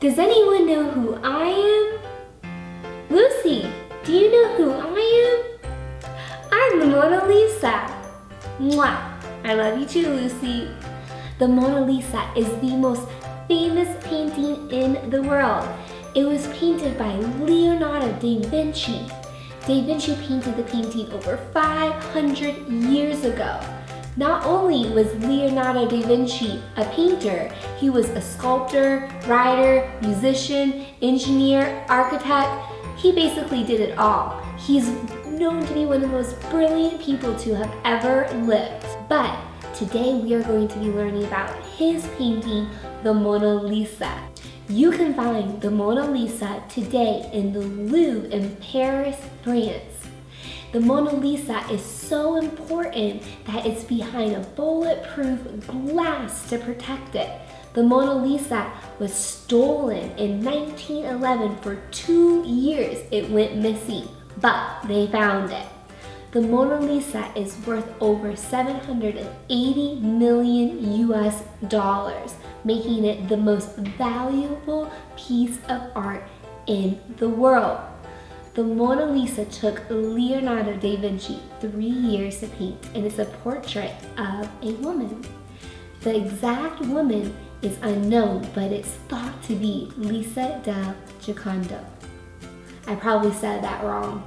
Does anyone know who I am? Lucy, do you know who I am? I'm the Mona Lisa. Mwah! I love you too, Lucy. The Mona Lisa is the most famous painting in the world. It was painted by Leonardo da Vinci. Da Vinci painted the painting over 500 years ago. Not only was Leonardo da Vinci a painter, he was a sculptor, writer, musician, engineer, architect. He basically did it all. He's known to be one of the most brilliant people to have ever lived. But today we are going to be learning about his painting, the Mona Lisa. You can find the Mona Lisa today in the Louvre in Paris, France. The Mona Lisa is so important that it's behind a bulletproof glass to protect it. The Mona Lisa was stolen in 1911 for 2 years. It went missing, but they found it. The Mona Lisa is worth over $780 million US, making it the most valuable piece of art in the world. The Mona Lisa took Leonardo da Vinci 3 years to paint, and it's a portrait of a woman. The exact woman is unknown, but it's thought to be Lisa del Giocondo. I probably said that wrong.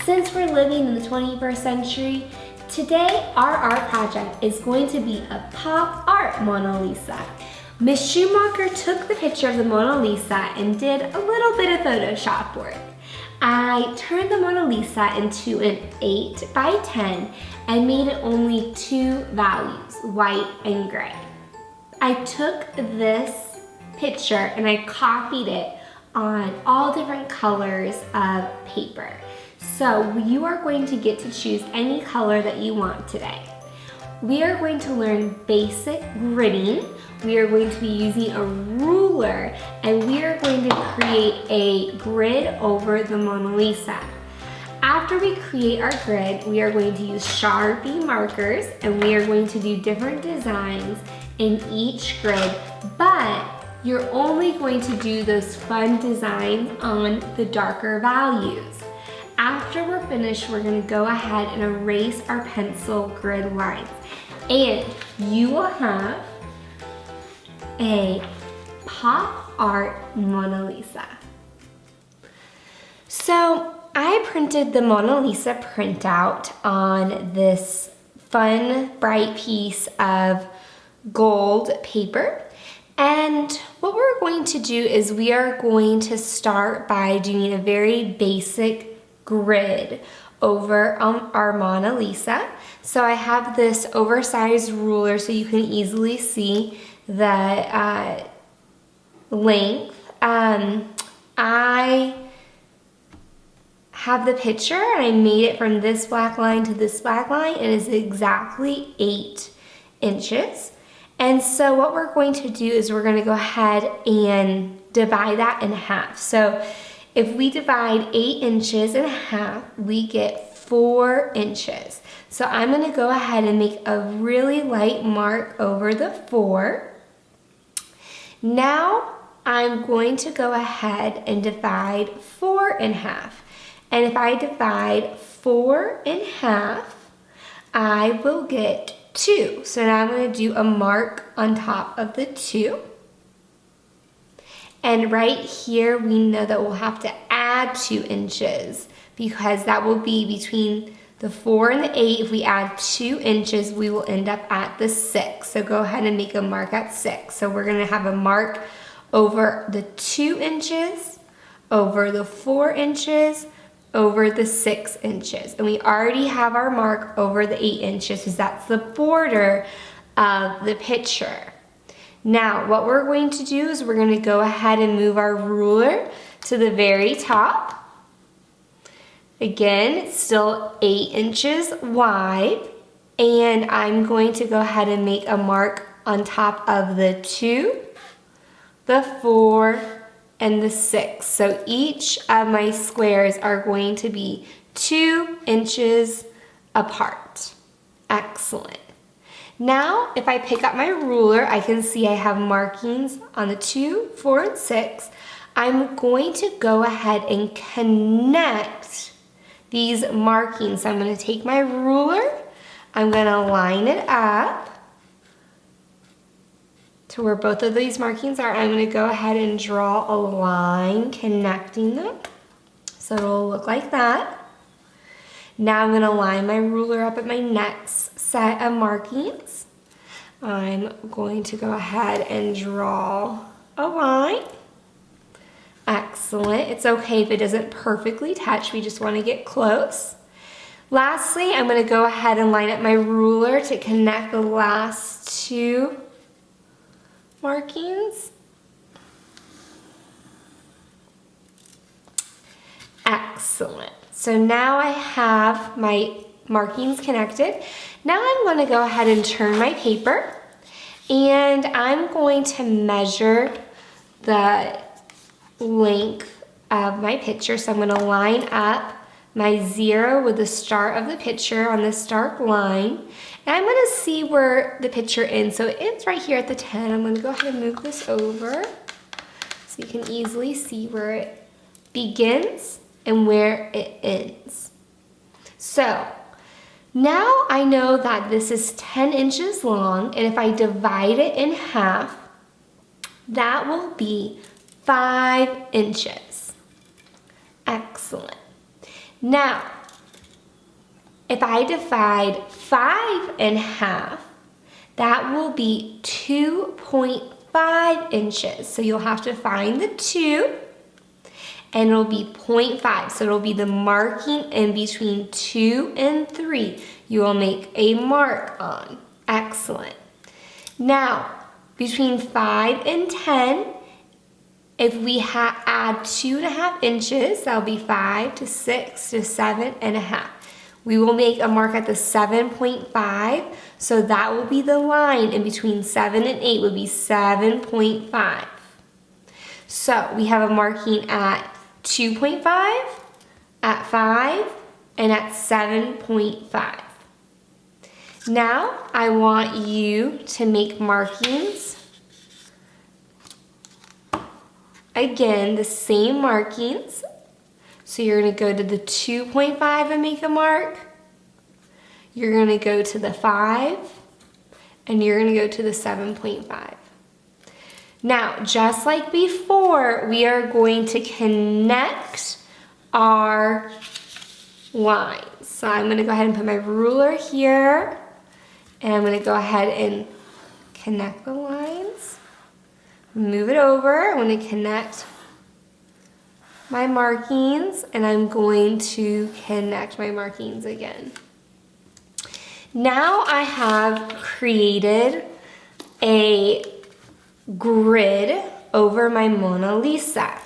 Since we're living in the 21st century, today our art project is going to be a pop art Mona Lisa. Miss Schumacher took the picture of the Mona Lisa and did a little bit of Photoshop work. I turned the Mona Lisa into an 8 by 10 and made it only 2 values, white and gray. I took this picture and I copied it on all different colors of paper. So you are going to get to choose any color that you want today. We are going to learn basic gridding. We are going to be using a ruler, and we are going to create a grid over the Mona Lisa. After we create our grid, we are going to use Sharpie markers, and we are going to do different designs in each grid, but you're only going to do those fun designs on the darker values. After we're finished, we're gonna go ahead and erase our pencil grid lines. And you will have a pop art Mona Lisa. So I printed the Mona Lisa printout on this fun, bright piece of gold paper. And what we're going to do is we are going to start by doing a very basic grid over our Mona Lisa. So I have this oversized ruler so you can easily see the length. I have the picture and I made it from this black line to this black line. It is exactly 8 inches. And so what we're going to do is we're going to go ahead and divide that in half. So if we divide 8 inches in half, we get 4 inches. So I'm going to go ahead and make a really light mark over the 4. Now I'm going to go ahead and divide 4 in half. And if I divide 4 in half, I will get 2. So now I'm going to do a mark on top of the 2. And right here, we know that we'll have to add 2 inches because that will be between the 4 and the 8. If we add 2 inches, we will end up at the 6. So go ahead and make a mark at 6. So we're gonna have a mark over the 2 inches, over the 4 inches, over the 6 inches. And we already have our mark over the 8 inches because that's the border of the picture. Now, what we're going to do is we're going to go ahead and move our ruler to the very top. Again, it's still 8 inches wide. And I'm going to go ahead and make a mark on top of the 2, the 4, and the 6. So each of my squares are going to be 2 inches apart. Excellent. Now, if I pick up my ruler, I can see I have markings on the 2, 4, and 6. I'm going to go ahead and connect these markings. So I'm going to take my ruler, I'm going to line it up to where both of these markings are. I'm going to go ahead and draw a line connecting them. So it'll look like that. Now I'm going to line my ruler up at my next set of markings. I'm going to go ahead and draw a line. Excellent. It's okay if it doesn't perfectly touch. We just want to get close. Lastly, I'm going to go ahead and line up my ruler to connect the last 2 markings. Excellent. So now I have my markings connected. Now I'm going to go ahead and turn my paper, and I'm going to measure the length of my picture. So I'm going to line up my 0 with the start of the picture on this dark line. And I'm going to see where the picture ends. So it ends right here at the 10. I'm going to go ahead and move this over so you can easily see where it begins and where it ends. So now I know that this is 10 inches long, and if I divide it in half, that will be 5 inches. Excellent. Now, if I divide 5 in half, that will be 2.5 inches. So you'll have to find the 2, and it'll be 0.5. So it'll be the marking in between 2 and 3. You will make a mark on. Excellent. Now, between 5 and 10, if we add 2.5 inches, that'll be 5 to 6 to 7.5. We will make a mark at the 7.5, so that will be the line in between 7 and 8 would be 7.5. So we have a marking at 2.5, at 5, and at 7.5. Now I want you to make markings. Again, the same markings. So you're going to go to the 2.5 and make a mark. You're going to go to the 5, and you're going to go to the 7.5. Now, just like before, we are going to connect our lines. So I'm going to go ahead and put my ruler here, and I'm going to go ahead and connect the lines. Move it over. I'm going to connect my markings, and I'm going to connect my markings again. Now I have created a grid over my Mona Lisa.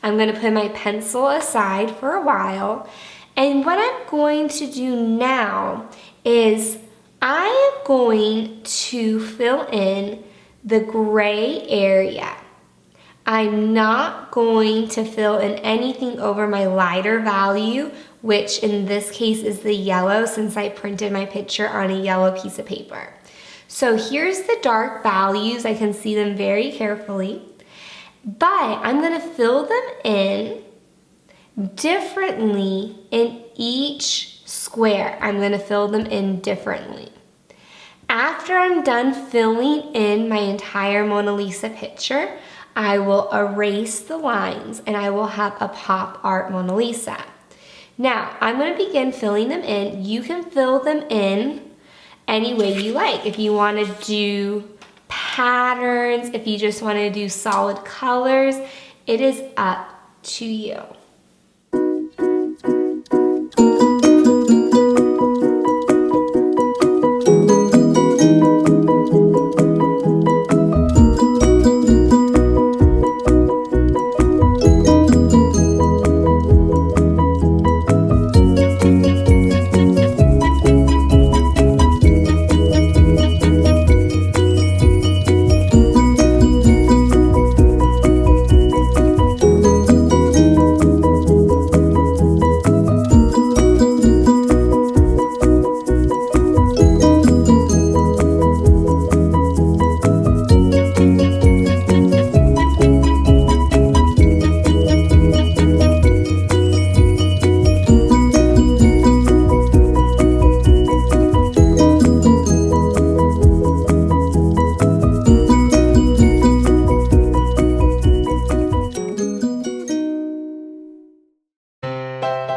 I'm going to put my pencil aside for a while, and what I'm going to do now is I am going to fill in the gray area. I'm not going to fill in anything over my lighter value, which in this case is the yellow, since I printed my picture on a yellow piece of paper. So here's the dark values. I can see them very carefully, but I'm going to fill them in differently in each square. I'm going to fill them in differently. After I'm done filling in my entire Mona Lisa picture, I will erase the lines and I will have a pop art Mona Lisa. Now, I'm going to begin filling them in. You can fill them in any way you like. If you want to do patterns, if you just want to do solid colors, it is up to you. Bye.